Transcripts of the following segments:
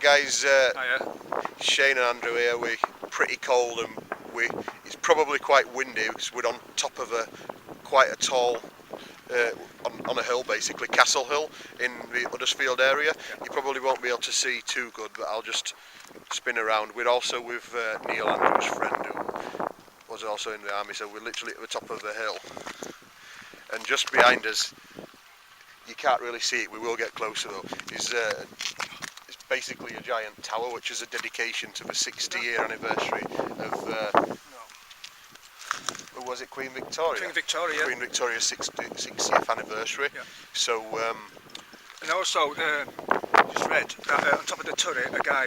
guys, Shane and Andrew here. We're pretty cold and it's probably quite windy because we're on top of quite a tall, on a hill basically, Castle Hill in the Huddersfield area. You probably won't be able to see too good, but I'll just spin around. We're also with Neil, Andrew's friend, who was also in the army, so we're literally at the top of the hill. And just behind us, you can't really see it, we will get closer though, is it's basically a giant tower, which is a dedication to the 60-year anniversary of, was it Queen Victoria? Queen Victoria, yeah. Queen Victoria's 60th anniversary. Yeah. So, and also, just read that on top of the turret, a guy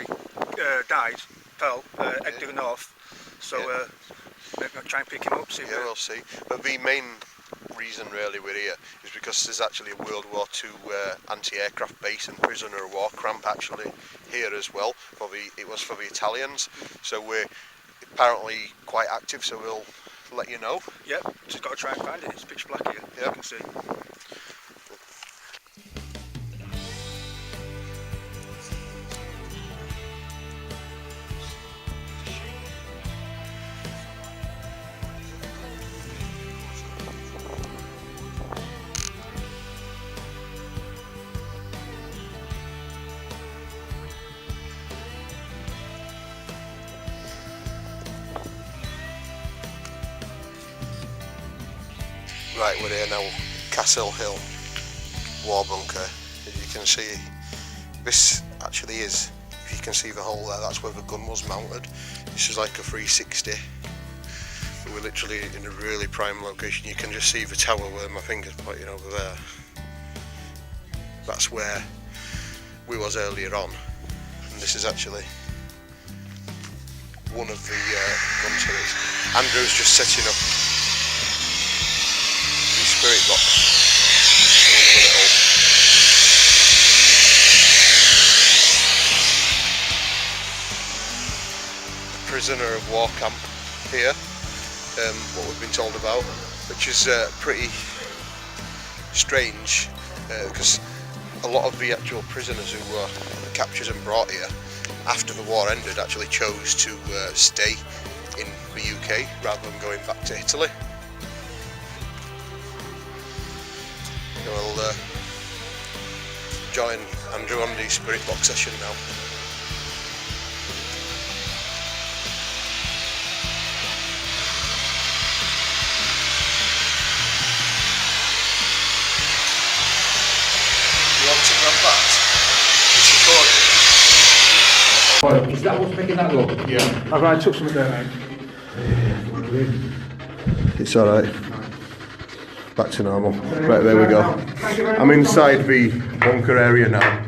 died, fell, head to the north. So, we're going to try and pick him up. See we'll see. But the main reason really we're here is because there's actually a World War II anti-aircraft base and prisoner of war camp actually here as well. It was for the Italians. So we're apparently quite active, so we'll let you know. Yep, just got to try and find it. It's pitch black here, as you can see. Right, we're here now, Castle Hill war bunker. As you can see, this actually is, if you can see the hole there, that's where the gun was mounted. This is like a 360. We're literally in a really prime location. You can just see the tower where my finger's pointing over there. That's where we was earlier on. And this is actually one of the gun turrets. Andrew's just setting up spirit box. The prisoner of war camp here, what we've been told about, which is pretty strange because a lot of the actual prisoners who were captured and brought here after the war ended actually chose to stay in the UK rather than going back to Italy. We'll join Andrew on the spirit box session now. You want to run back? It's recording. Is that what's making that look? Yeah. I took something there, mate. It's alright. Back to normal. Right, there we go. I'm inside the bunker area now.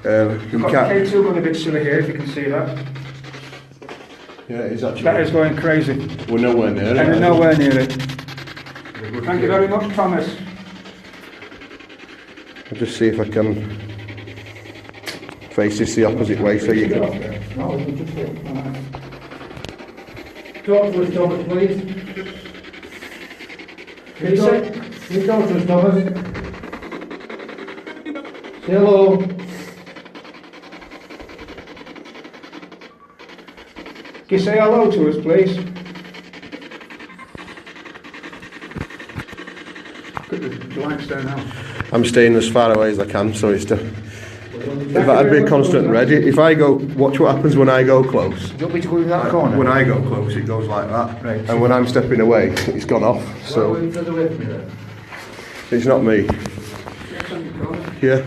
You can't. K2 going a bit silly here, if you can see that. Yeah, it is actually. That is going crazy. We're nowhere near it. And we're nowhere near it. Thank you very much, Thomas. I'll just see if I can face this the opposite way so you can. No, you just do it. Talk to us, Thomas, please. Can you talk to us, Thomas? Say hello. Can you say hello to us, please? The lights down now. I'm staying as far away as I can, so it's if I'd be a constant ready. If I go, watch what happens when I go close. Do you want me to go in that corner? When I go close, it goes like that, right. And when I'm stepping away, it's gone off. So it's not me. Yeah.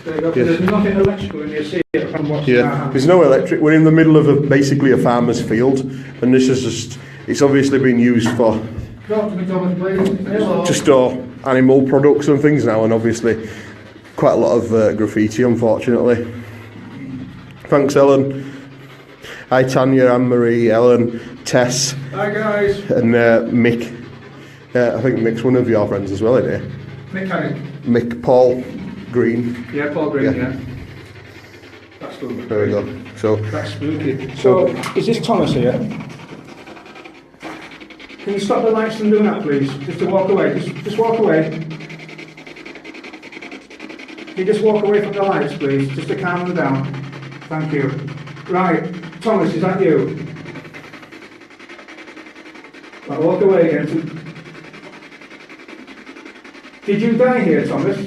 There's nothing electrical in here, see it from what's there's no electric. We're in the middle of basically a farmer's field, and this is it's obviously been used for to store animal products and things now, and obviously quite a lot of graffiti, unfortunately. Thanks, Ellen. Hi, Tanya, Anne-Marie, Ellen, Tess. Hi, guys. And Mick. I think Mick's one of your friends as well, isn't he? Mick Paul Green. Yeah, Paul Green, yeah. That's good. There we go. So that's spooky. So, is this Thomas here? Can you stop the lights from doing that, please? Just to walk away. Just walk away. Can you just walk away from the lights, please? Just to calm them down. Thank you. Right, Thomas, is that you? Right, walk away again. Did you die here, Thomas?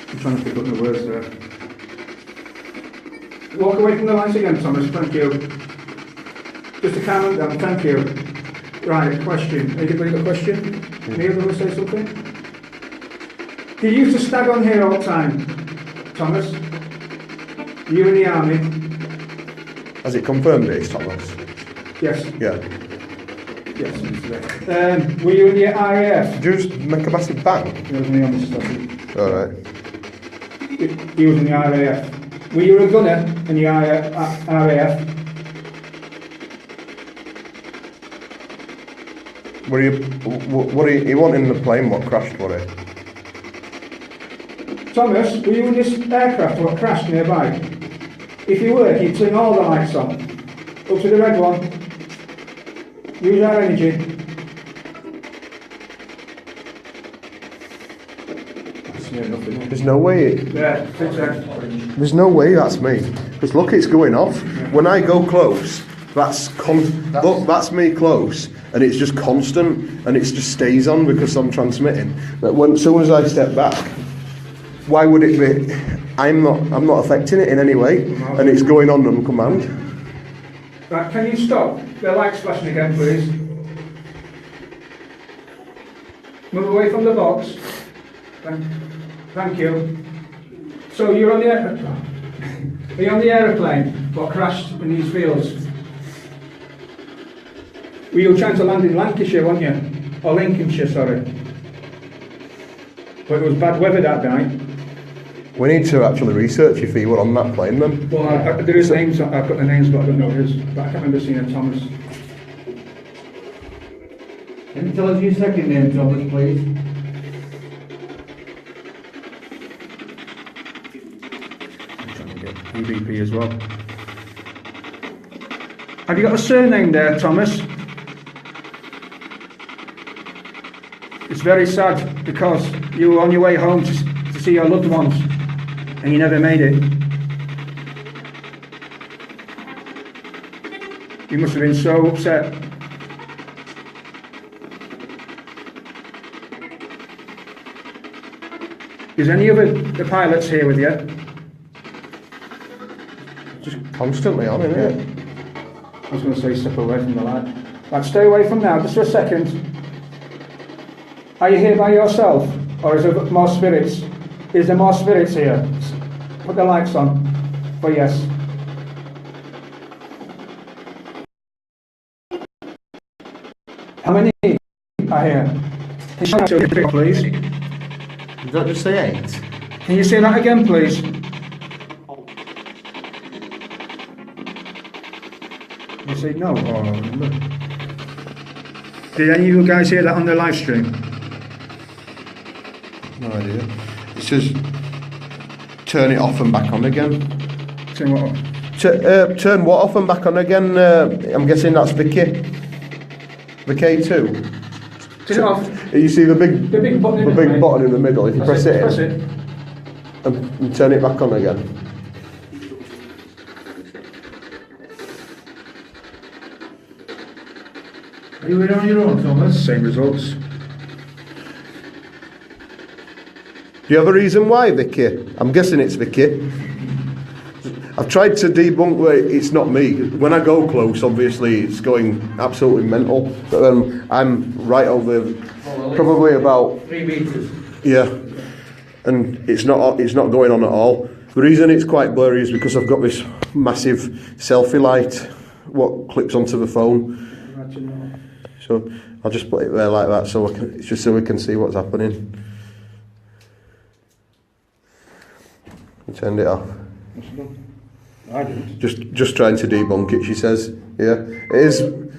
I'm trying to pick up the words there. Walk away from the lights again, Thomas, thank you. Just to calm them down, thank you. Right, question. Anybody got a question? Any other say something? Do you used to stag on here all the time, Thomas? You in the army? Has it confirmed it, Thomas? Yes. Yeah. Yes. Were you in the RAF? Did you just make a massive bang? He was in the army stuff. Alright. He was in the RAF. Were you a gunner in the RAF? What are you wanting in the plane? What crashed? What it? Thomas, were you in this aircraft what crashed nearby? If you were, you'd turn all the lights on. Up to the red one. Use our energy. That's near enough, isn't it? There's no way. Yeah, fix that. There's no way that's me. Because look, it's going off. When I go close, that's me close, and it's just constant, and it just stays on because I'm transmitting. But as soon as I step back, why would it be? I'm not affecting it in any way, and it's going on command. Right, can you stop? The light's flashing again, please. Move away from the box. Thank you. So you're on the airplane. Are you on the aeroplane? What crashed in these fields? Were you trying to land in Lancashire, weren't you? Or Lincolnshire, sorry. But it was bad weather that night. We need to actually research if you were on that plane then. Well, there is names, I've got the names, but I don't know who it is. But I can't remember seeing a Thomas. Can you tell us your second name, Thomas, please? I'm trying to get EVP as well. Have you got a surname there, Thomas? It's very sad because you were on your way home to see your loved ones and you never made it. You must have been so upset. Is any of the pilots here with you? Just constantly on, isn't it? I was going to say step away from the light. Right, stay away from now, just for a second. Are you here by yourself? Or is there more spirits? Is there more spirits here? Put the lights on for yes. How many are here? Can you say that, please? Did that just say 8? Can you say that again, please? You say no? Or no? Did any of you guys hear that on the live stream? No idea. It says turn it off and back on again. Turn what off? Turn what off and back on again? I'm guessing that's Vicky. The K2. Turn it off. You see the big button in the the big middle. button in the middle. If you press it, Press it. and turn it back on again. Are you in on your own, Thomas? Same results. Do you have a reason why, Vicky? I'm guessing it's Vicky. I've tried to debunk where it's not me. When I go close, obviously it's going absolutely mental. But I'm right over, probably about 3 meters. yeah, and it's not going on at all. The reason it's quite blurry is because I've got this massive selfie light, what clips onto the phone. So I'll just put it there like that, so it's just so we can see what's happening. You turned it off. I didn't. Just trying to debunk it, she says. Yeah, it is. Is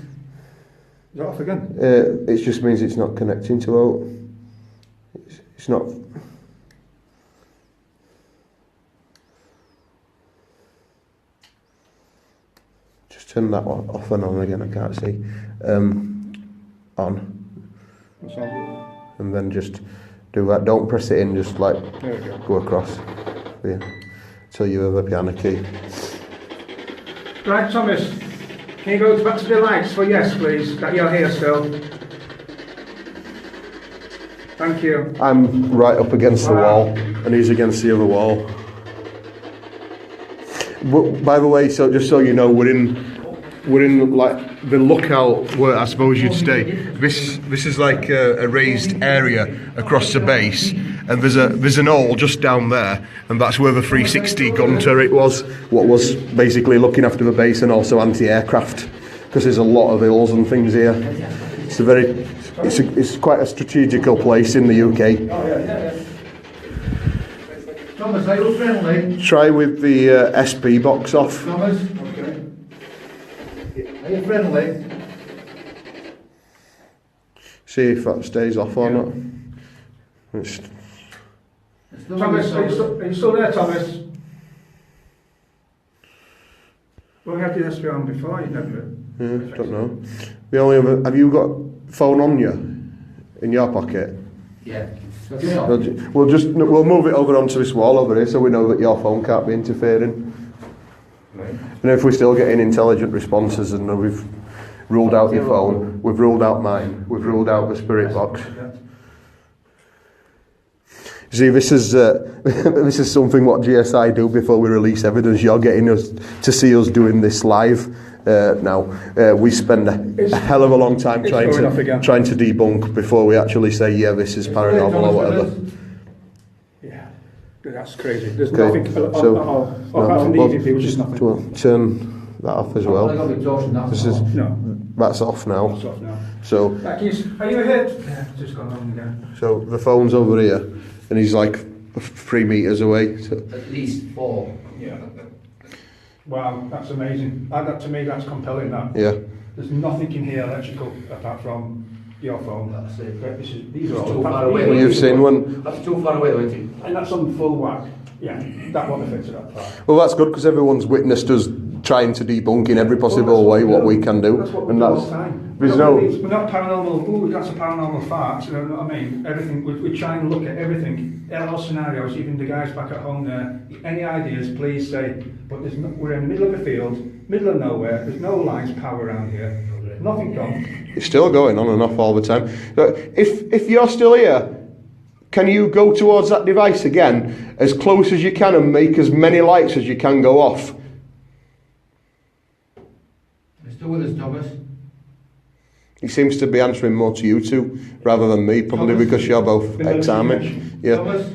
that off again? It just means it's not connecting to out. It's not. Just turn that one off and on again. I can't see. On. That's on. and then just do that. Don't press it in, just like There we go. go across. Yeah. Till you have a piano key. Right, Thomas, can you go back to the lights for yes, please, that you're here still? Thank you. I'm right up against the wall, and he's against the other wall. But by the way, so just so you know, we're in like the lookout where I suppose you'd stay. This is like a raised area across the base, and there's an hole just down there, and that's where the 360 gun turret was. What was basically looking after the base and also anti-aircraft, because there's a lot of hills and things here. It's quite a strategical place in the UK. Thomas, are you friendly? Try with the SP box off. Thomas? Okay. Are you friendly? See if that stays off or not. It's, Thomas, are you still there, Thomas? Well, we had the SP on before, you never. yeah, don't know. The only other, have you got phone on you in your pocket? Yeah. We'll move it over onto this wall over here so we know that your phone can't be interfering. Right. And if we're still getting intelligent responses and we've ruled out your phone, we've ruled out mine, we've ruled out the spirit box. See, this is this is something what GSI do before we release evidence. You're getting us to see us doing this live now. We spend a hell of a long time trying to debunk before we actually say, yeah, this is paranormal or whatever. Yeah, that's crazy. There's Okay, nothing so apart from the well, EVP, which is just nothing. turn that off as well. This is No, that's off now. it's off now. So Are you here? Yeah, just gone on again. so the phone's over here, and he's like 3 meters away. So, At least 4. Yeah. Wow, that's amazing. That, to me, that's compelling. That yeah. there's nothing in here electrical apart from your phone. That's it. These are It's all. too far away. Well, you've seen one. That's too far away, isn't it? And that's on full whack. Yeah, that won't affect it that far. Well, that's good because everyone's witnessed us trying to debunk in every possible way what we can do, That's what we and do all that's the time. there's We're not paranormal. Ooh, that's a paranormal fact. You know what I mean? Everything. We try and look at everything. All scenarios. Even the guys back at home there. Any ideas? Please say. But there's no, we're in the middle of a field, middle of nowhere. There's no lines, power around here. Nothing gone. it's still going on and off all the time. If you're still here, can you go towards that device again as close as you can and make as many lights as you can go off? You're still with us, Thomas? He seems to be answering more to you two rather than me, probably Thomas, because you're both ex-army. Yeah, Thomas?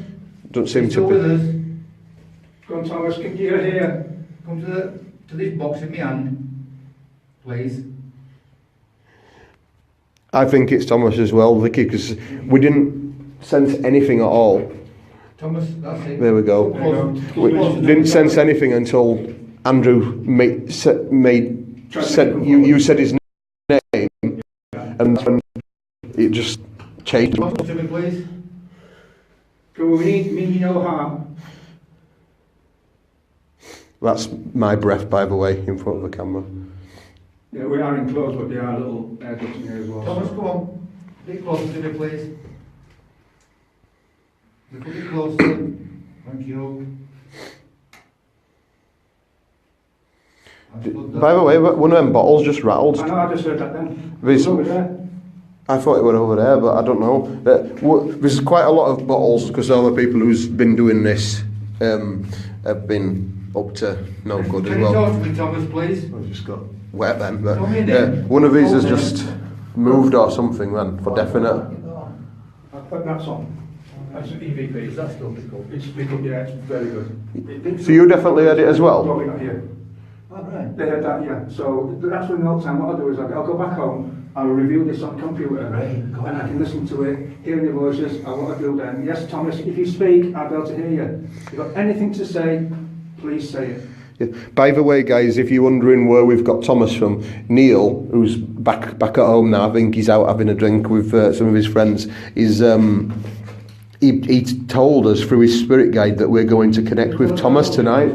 don't seem You're still to with be. us? Go on, Thomas. Can you hear? Come to this box in my hand, please. I think it's Thomas as well, Vicky, because we didn't sense anything at all. Thomas, that's it. There we go. We didn't sense anything until Andrew said you said his name, and then it just changed. Come to me, please. We need no harm. That's my breath, by the way, in front of the camera. Yeah, we are enclosed, but there are little air ducts in here as well. Thomas, come on. Be closer to me, please. A little bit closer. Thank you. By the way, one of them bottles just rattled. I know, I just heard that then. This- It's over there. I thought it were over there, but I don't know. There's quite a lot of bottles because all the people who's been doing this have been up to no good as Can you well. talk to me, Thomas, please? I've just got wet then, but Come in then. one of these has just moved or something then, for definite. I put that on. That's an EVP. Is that still pickled? It's pickled, yeah, it's very good. So you definitely heard it as well? Probably not here. Oh, right. They had that, yeah. So that's when the whole time, what I'll do is I'll go back home, I'll review this on computer, Right, go and I on. can listen to it, hearing the voices, and what I do then. Yes, Thomas, if you speak, I'll be able to hear you. If you've got anything to say, please say it. Yeah. By the way, guys, if you're wondering where we've got Thomas from, Neil, who's back at home now, I think he's out having a drink with some of his friends, is he told us through his spirit guide that we're going to connect with Thomas tonight.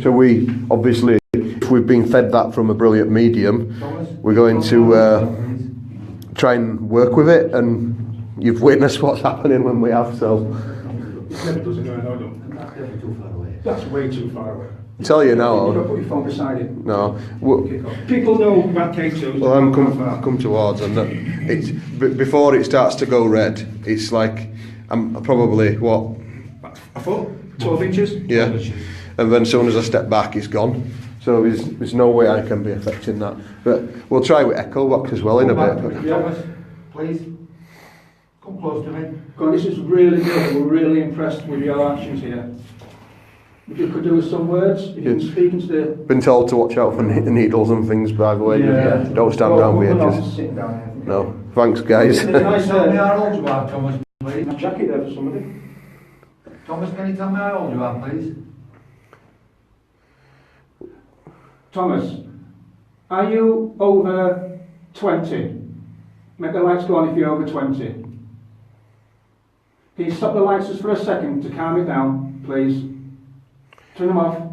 So we, obviously, if we've been fed that from a brilliant medium, we're going to try and work with it and you've witnessed what's happening when we have, so. It never does it, no, no. That's definitely too far away. That's way too far away. I tell you You now, got to put your phone beside it. no. Kick off. People know about K2s. Well, I'm come towards, and it's before it starts to go red. It's like I'm probably what? A foot? 12 inches? Yeah. And then as soon as I step back, it's gone. So there's no way I can be affecting that. But we'll try with echo box as well in a bit. But Thomas, please. Come close to me. God, this is really good. We're really impressed with your actions here. If you could do with some words, if you can speak into the... been told to watch out for needles and things, by the way. Yeah. Don't stand around we're with not edges. sitting down here. No. Thanks, guys. It's nice Tell me how old you are, Thomas, please. nice jacket there for somebody. Thomas, can you tell me how old you are, please? Thomas, are you over 20? Make the lights go on if you're over 20. Can you stop the lights just for a second to calm it down, please? Turn them off.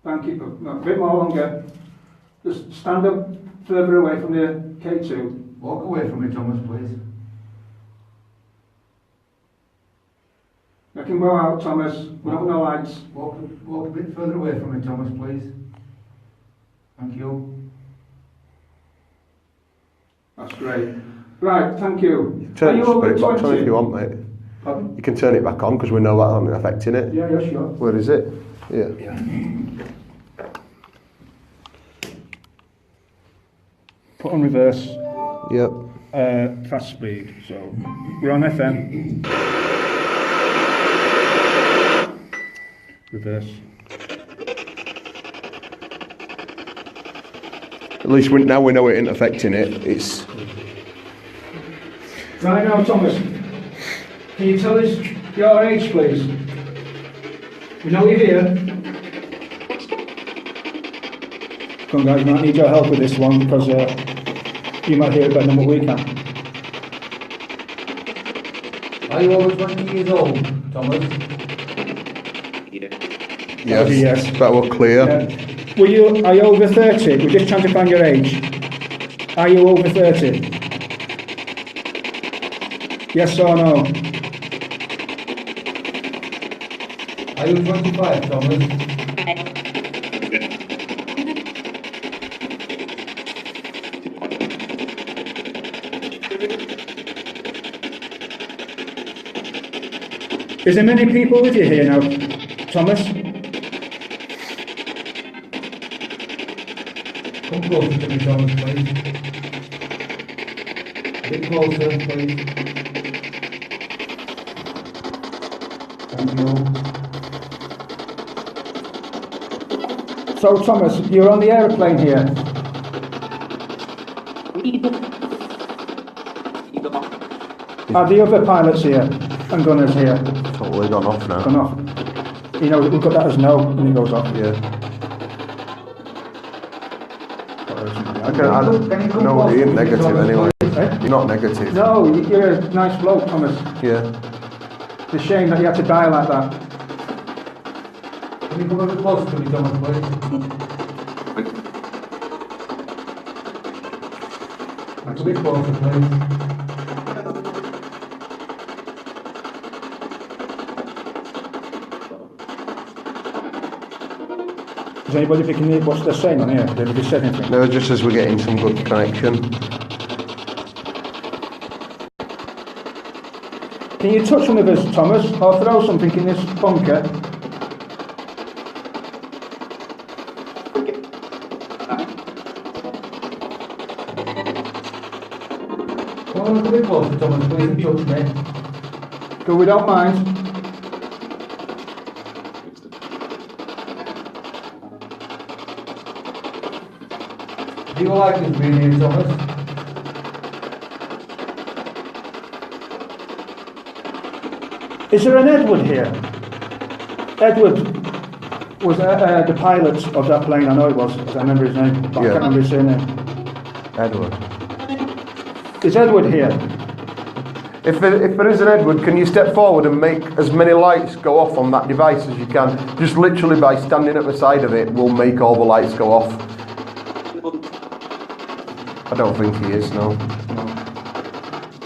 Thank you. No, a bit more longer. Just stand up further away from the K2. Walk away from me, Thomas, please. I can go out, Thomas. We're not no lights. Walk a bit further away from me, Thomas, please. Thank you. That's great. Right, thank you. Turn Are the you over spirit box on 20? if you want, mate. Pardon? You can turn it back on because we know that isn't affecting it. Yeah, yeah, sure. Where is it? Yeah. Put on reverse. Yep. Fast speed. So we're on FM. Reverse. At least now we know it ain't affecting it. It's Right now, Thomas, can you tell us your age, please? We know you're here. Come on, guys, we might need your help with this one because you might hear it better than what we can. Are you over 20 years old, Thomas? yes. Yes. That was clear. Are you over 30? We're just trying to find your age. Are you over 30? Yes or no? Are you 25, Thomas? Is there many people with you here now, Thomas? Come closer to me, Thomas, please. A bit closer, please. Thank you. So, Thomas, you're on the aeroplane here. Are the other pilots here and gunners here? Totally gone off now. Gone off. You know, we've got that as no when it goes off. Yeah. Can you come No, closer you're to me, negative Thomas, anyway. please? Eh? You're not negative. No, you're a nice bloke, Thomas. Yeah. It's a shame that you had to die like that. Can you come a bit closer to me, Thomas, please? A bit closer, please. Is anybody picking it? What's they're saying on here? Did anybody say anything? No, just as we're getting some good connection. Can you touch one of us, Thomas, or throw something in this bunker? Come on, a bit closer, Thomas, please, and touch me. Go, we don't mind. Do you like this being here, Thomas? Is there an Edward here? Edward was the pilot of that plane, I know it was, because I remember his name, but I Yeah. can't remember his surname. Edward. Is Edward here? If there is an Edward, can you step forward and make as many lights go off on that device as you can? Just literally by standing at the side of it will make all the lights go off. I don't think he is, no.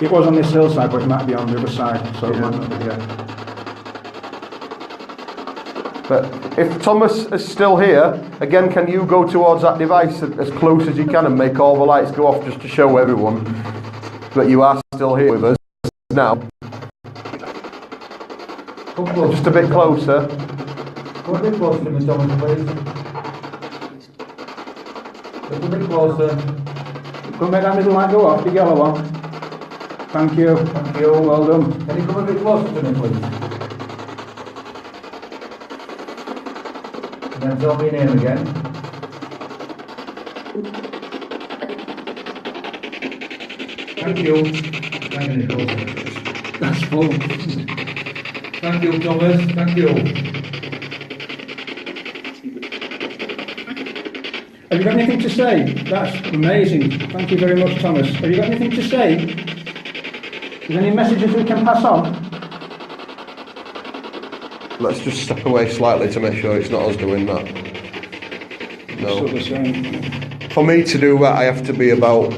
It was on this hillside, but it might be on the other side, so it might not be, yeah. But if Thomas is still here, again, can you go towards that device as close as you can and make all the lights go off just to show everyone that you are still here with us now? Just a bit closer. Come a bit closer to me, Thomas, please. Just a bit closer. Go make that middle light go off, the yellow one. Thank you. Thank you, well done. Can you come a bit closer to me, please? And then tell me your name again. Thank you. Thank you, Nicholas. That's full. Thank you, Thomas. Thank you. Have you got anything to say? That's amazing. Thank you very much, Thomas. Have you got anything to say? Is there any messages we can pass on? Let's just step away slightly to make sure it's not us doing that. No. For me to do that, I have to be about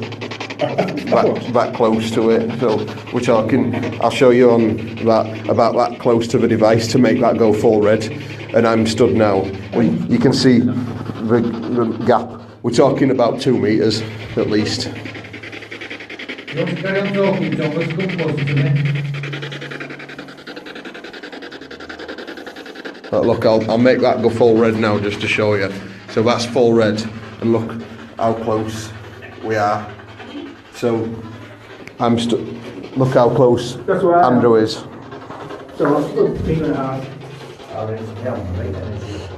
that close to it. So we're talking, I'll show you on that, about that close to the device to make that go full red. And I'm stood now. You can see the gap. We're talking about 2 meters at least. You want to carry on talking, Thomas? Come closer to me. But look, I'll make that go full red now just to show you. So that's full red, and look how close we are. So look how close Andrew is. So what's good? 2.5.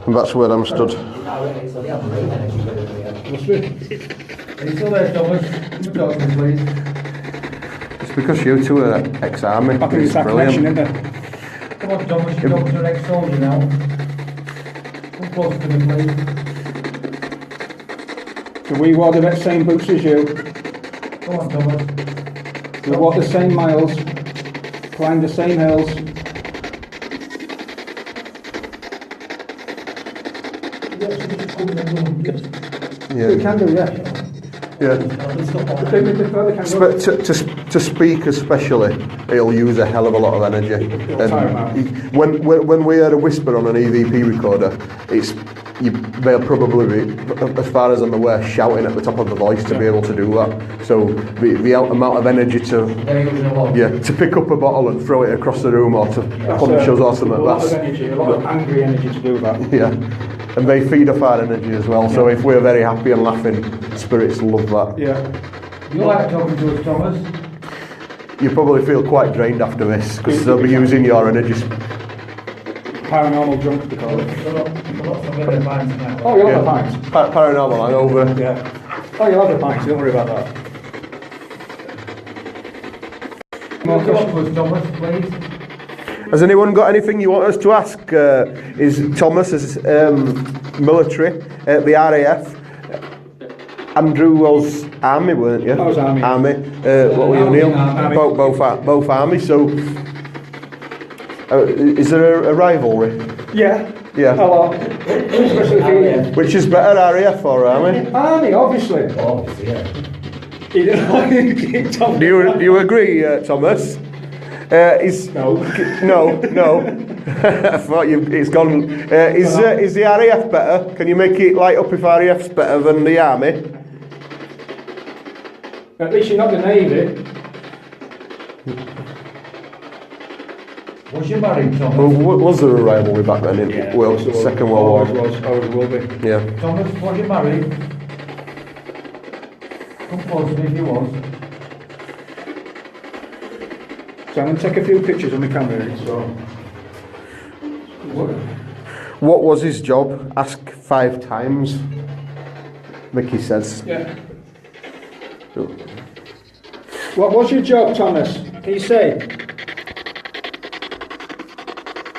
And that's where I'm stood. Must be. Are you still there, Thomas? Come talk to me, please. It's because you two are ex-army. I think it's that connection, isn't it? Come on, Thomas, you're talking to an ex-soldier now. Come closer to me, please. So we wore the same boots as you. Come on, Thomas. We walked the same miles. Climbed the same hills. Yeah. We can do, yeah. Yeah. To speak especially, he'll use a hell of a lot of energy. And when we heard a whisper on an EVP recorder, they'll probably be, as far as I'm aware, shouting at the top of the voice to be able to do that. So the amount of energy to pick up a bottle and throw it across the room or to punch us or something. A lot of energy, a lot of angry energy to do that. Yeah. And they feed off our energy as well. So if we're very happy and laughing, spirits love that. Yeah. You like talking to us, Thomas? You probably feel quite drained after this because they'll be using your energy. Paranormal drunk, they call it. Oh, you'll have the pints. Paranormal hangover. Yeah. Oh, you'll have the pints, don't worry about that. More questions, Thomas, please. Has anyone got anything you want us to ask? Is Thomas military, the RAF? Andrew was army, weren't you? I was army. What were you, Neil? Army. Both army. So, is there a rivalry? Yeah. Yeah. A lot. Especially for you. Which is better, RAF or army? Army, obviously. Obviously, yeah. Do you agree, Thomas? No. No. I thought it's gone. Is the RAF better? Can you make it light up if RAF's better than the army? At least you're not the Navy. Was you married, Thomas? Well, was there a rivalry back then in Second World War? Always will be. Yeah. Thomas, was you married? Come close to me if you was. So I'm going to take a few pictures on the camera. So. What was his job? Ask 5 times. Mickey says. Yeah. What was your job, Thomas? Can you say?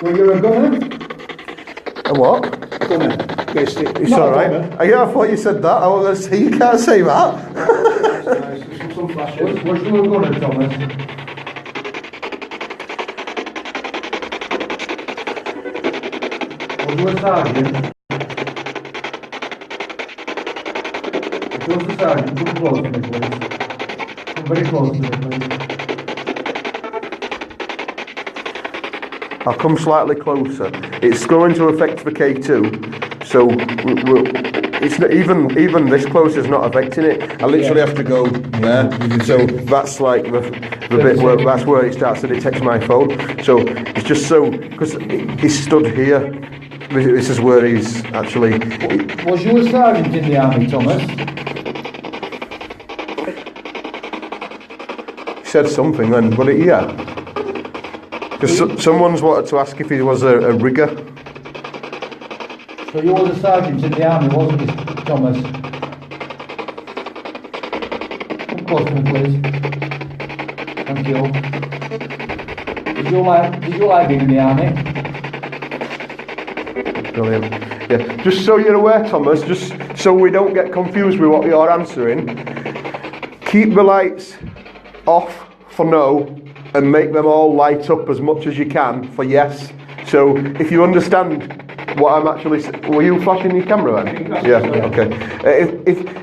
Were you a gunner? A what? Gunner. It's alright. Yeah, I thought you said that. I was going to say, you can't say that. Some flashes. Was you a gunner, Thomas? Was you a sergeant? If you was a sergeant, come close to me, please. Come very close to me, please. I'll come slightly closer. It's going to affect the K2, so it's not, even this close is not affecting it. I literally have to go there, so that's like the bit where that's where it starts to detect my phone. So it's just so because he's stood here. This is where he's actually. Was you a sergeant in the army, Thomas? He said something then, but yeah. Because someone's wanted to ask if he was a rigger. So you was a sergeant in the army, wasn't you, Thomas? Come close to me, please. Thank you. Did you like being in the army? Brilliant. Yeah. Just so you're aware, Thomas, just so we don't get confused with what you're answering, keep the lights off for no and make them all light up as much as you can for yes. So if you understand what I'm actually, were you flashing your camera then? Yeah. Okay.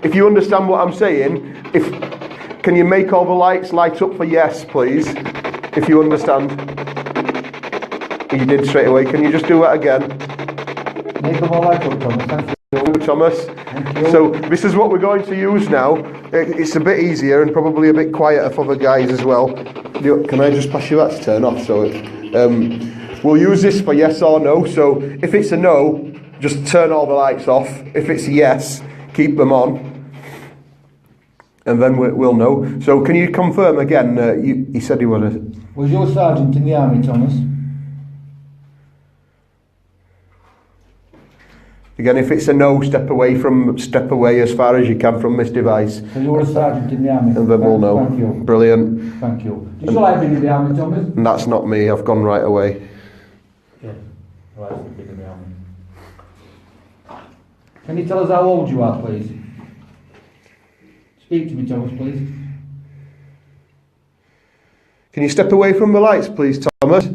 If you understand what I'm saying, can you make all the lights light up for yes, please? If you understand. You did straight away. Can you just do that again? Make them all light up, Thomas. Thank you. Thomas. Thank you. So this is what we're going to use now. It's a bit easier and probably a bit quieter for the guys as well. Can I just pass you that to turn off? So we'll use this for yes or no. So if it's a no, just turn all the lights off. If it's a yes, keep them on. And then we'll know. So can you confirm again? He said he was a... Was you a sergeant in the army, Thomas? Again, if it's a no, step away as far as you can from this device. So you were a sergeant in the army? And then we'll know. Thank you. Brilliant. Thank you. Did you like being in the army, Thomas? And that's not me, I've gone right away. Yeah, I like being in the army. Can you tell us how old you are, please? Speak to me, Thomas, please. Can you step away from the lights, please, Thomas?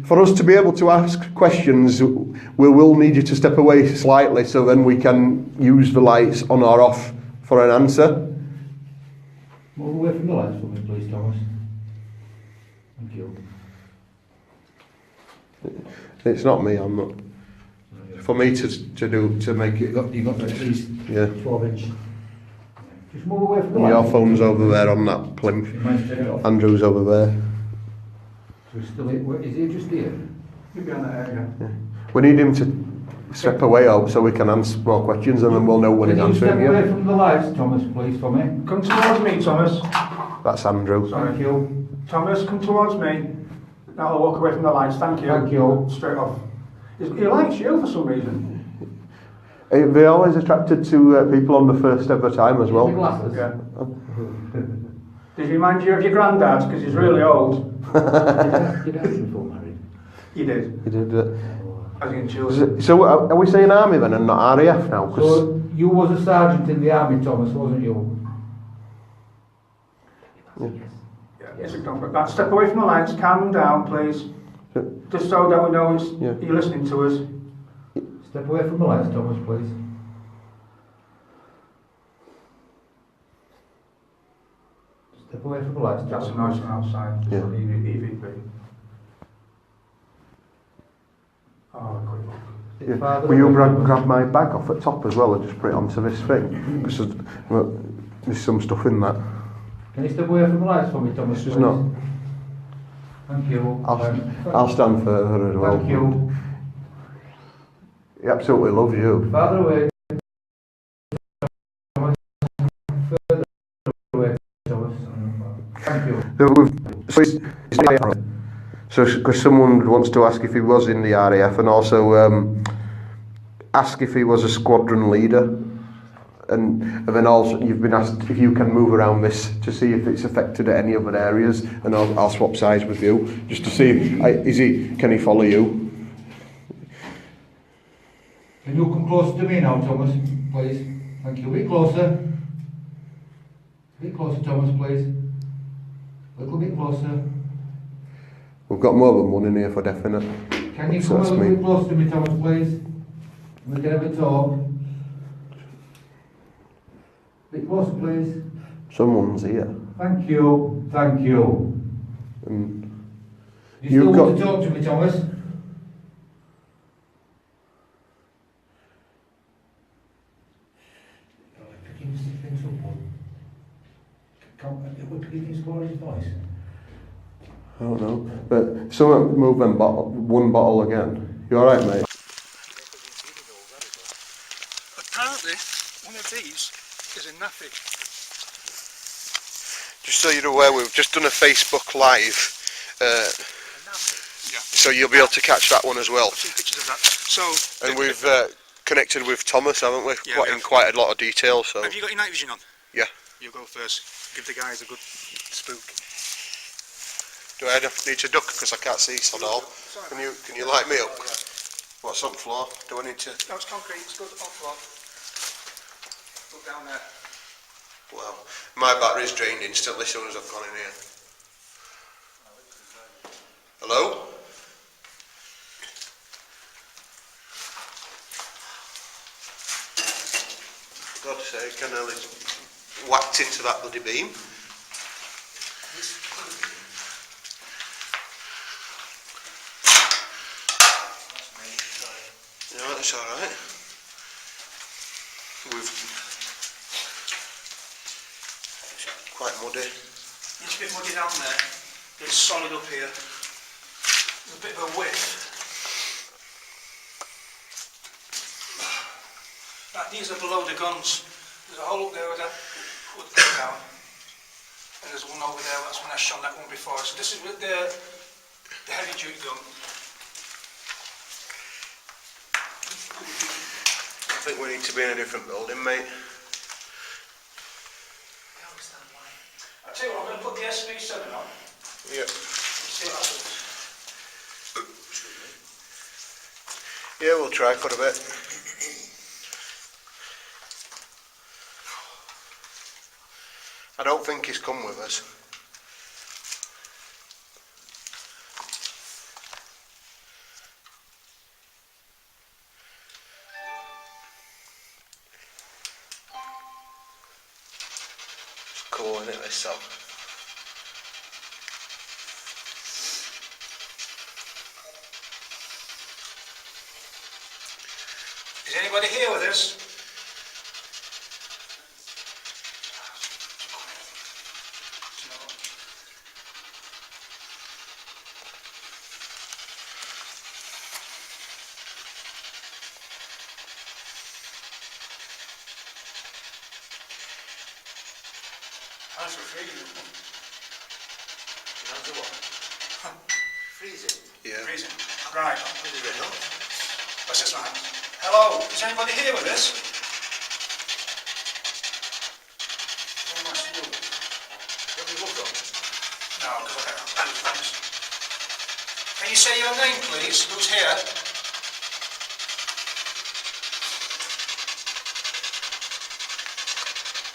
For us to be able to ask questions, we will need you to step away slightly so then we can use the lights on or off for an answer. Move away from the lights for me, please, Thomas. Thank you. It's not me, I'm not. For me to make it. You got at least Yeah. 12 inch. Just move away from the lights. Your phone's over there on that plinth. You might take it off. Andrew's over there. We're still here. Is he just here? You'll be on that area. Yeah. We need him to step away out so we can answer more questions and then we'll know when he's Can you step answering away you. from the lights, Thomas, please, for me? Come towards me, Thomas. That's Andrew. Thank you. Thomas, come towards me. Now I'll walk away from the lights. Thank you. Thank you. Straight off. He likes you for some reason. They're always attracted to people on the first ever time as The well. glasses. Yeah. Does he remind you of your granddad? Because he's really old. Did I before married? You did. He did. As in children. So are we saying army then and not RAF now? 'Cause So you was a sergeant in the army, Thomas, wasn't you? Yes, that step away from the lights, calm down, please. Just so that we know you're listening to us. Step away from the lights, Thomas, please. Step away from the lights, That's Thomas. a nice one outside. Yeah. EVP. Oh, quick look. Yeah. Father, Will you away grab, from grab my bag off at top as well and just put it onto this thing? Because there's some stuff in that. Can you step away from the lights for me, Thomas? This is please? not. Thank you. I'll stand further as well. Thank you. He absolutely loves you. Farther away. Thomas. Further away, Thomas. Thank you. So, because someone wants to ask if he was in the RAF and also ask if he was a squadron leader. And then also you've been asked if you can move around this to see if it's affected at any other areas, and I'll swap sides with you just to see can he follow you? Can you come closer to me now, Thomas, please? Thank you. A bit closer. A bit closer, Thomas, please. A little bit closer. We've got more than one in here for definite. Can you So come a that's little me. bit closer to me, Thomas, please? We can have a talk. A bit closer, please. Someone's here. Thank you. Thank you. And You still You've want to got- talk to me, Thomas? Picking things up, bud. We're picking things up his voice. I don't know. But someone move them one bottle again. You alright, mate? Apparently, one of these is a nappy. Just so you're aware, we've just done a Facebook Live, so you'll be able to catch that one as well. I've seen pictures of that. So, And we've connected with Thomas, haven't we? Yeah, we In have. quite a lot of detail. So have you got your night vision on? yeah. You go first. Give the guys a good spook. Do I need to duck because I can't see sod all? Can you light me up? What's on the floor? Do I need to? No, it's concrete. It's good on floor. Look down there. Well, my battery's drained instantly as soon as I've gone in here. Hello? For God's sake, I nearly whacked into that bloody beam. No, that's alright. It's quite muddy. It's a bit muddy down there. It's solid up here. There's a bit of a width. These are below the guns. There's a hole up there where that would go down. And there's one over there, that's when I shot that one before. So this is with the heavy duty gun. I think we need to be in a different building, mate. I'll tell you what, I'm going to put the SB7 on. Yeah. See what happens. Yeah, we'll try for a bit. I don't think he's come with us. It's cool, isn't it, this song? Is anybody here with us? Hands are freezing. Hands are what? Freezing? Yeah. Freezing. Right. What's this, man? Hello, is anybody here with us? What am I to do? Have you looked on? No, because I can't stand it. Can you say your name, please? Who's here?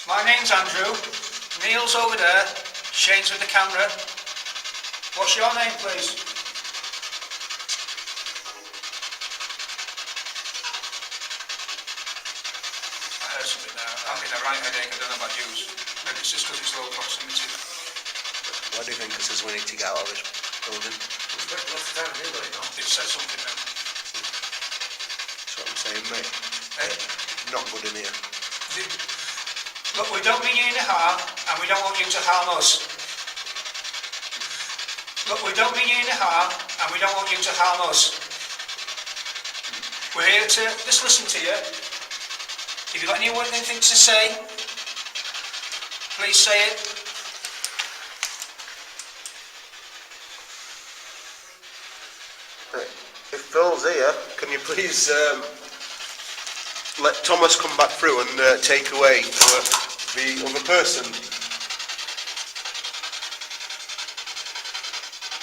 My name's Andrew. Neil's over there. Shane's with the camera. What's your name, please? I heard something there. I'm in a right headache. I don't know about yous. Maybe it's just because it's low proximity. Why do you think it says we need to get out of this building? It said something then. That's what I'm saying, mate. Eh? Not good in here. Look, we don't mean you any harm, and we don't want you to harm us. Look, we don't mean you any harm, and we don't want you to harm us. We're here to just listen to you. If you've got anything to say, please say it. If Phil's here, can you please let Thomas come back through and take away the other person?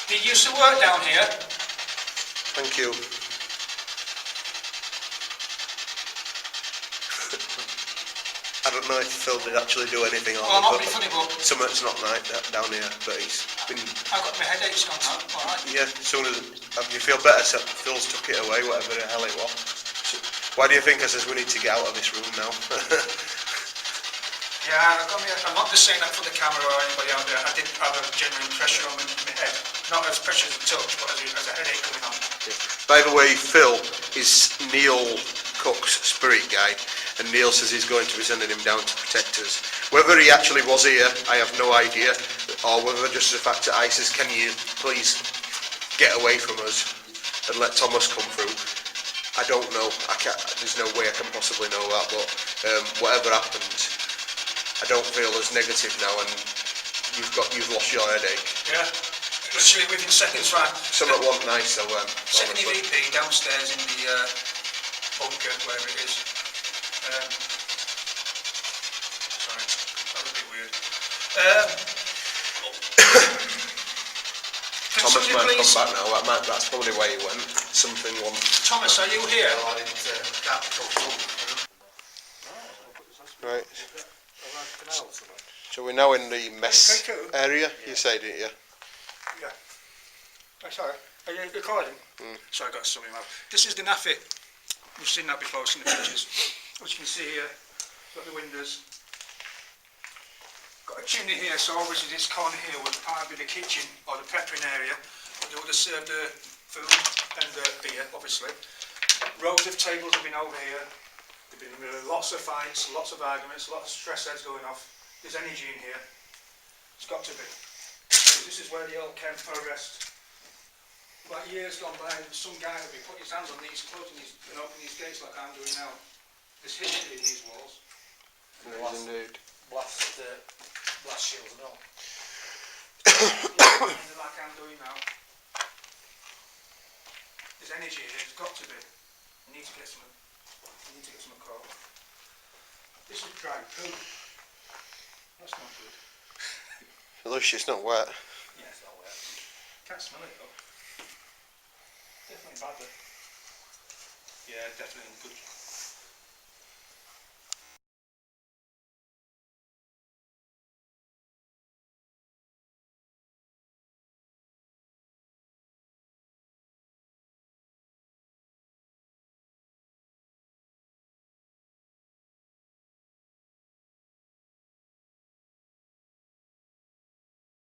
Did you used to work down here? Thank you. I don't know if Phil did actually do anything on Well, I'm not it, being funny, but something's not right down here, but he's been, I've got my headaches gone now. All right. yeah, as soon as you feel better, so Phil's took it away, whatever the hell it was. So, why do you think I says we need to get out of this room now? Yeah, I'm not just saying that for the camera or anybody out there. I did have a genuine pressure on my head. Not as pressure as a touch, but as a headache coming on. By the way, Phil is Neil Cook's spirit guide, and Neil says he's going to be sending him down to protect us. Whether he actually was here, I have no idea, or whether just the fact that I says, can you please get away from us and let Thomas come through. I don't know. I can't, there's no way I can possibly know that, but whatever happened, I don't feel as negative now, and you've lost your headache. Yeah, literally within seconds, right? Something wasn't nice, so Second EVP downstairs in the bunker, wherever it is. Sorry, that was a bit weird. Thomas might come back now. That's probably why he went. Something wrong. Thomas, are you here? No, I didn't can't talk to him. Right. So we're now in the mess area. You said, didn't you? Yeah. Oh, sorry. Are you recording? Sorry, I got something in my mouth. This is the naffy. You've seen that before, seen the pictures. As you can see here, got the windows. Got a chimney here, so obviously this corner here would probably be the kitchen or the preparing area. They would have served the food and the beer, obviously. Rows of tables have been over here. There have been lots of fights, lots of arguments, lots of stress heads going off. There's energy in here. It's got to be. This is where the old camp for rest. Like years gone by, some guy would be putting his hands on these, closing these, and opening these gates like I'm doing now. There's history in these walls. Indeed. Blast shields and all. Like I'm doing now. There's energy here. There's got to be. You need to get some. You need to get some coal. This is dry poo. That's not good. At least it's not wet. Yeah, it's not wet. Can't smell it though. Definitely bad. Yeah, definitely good.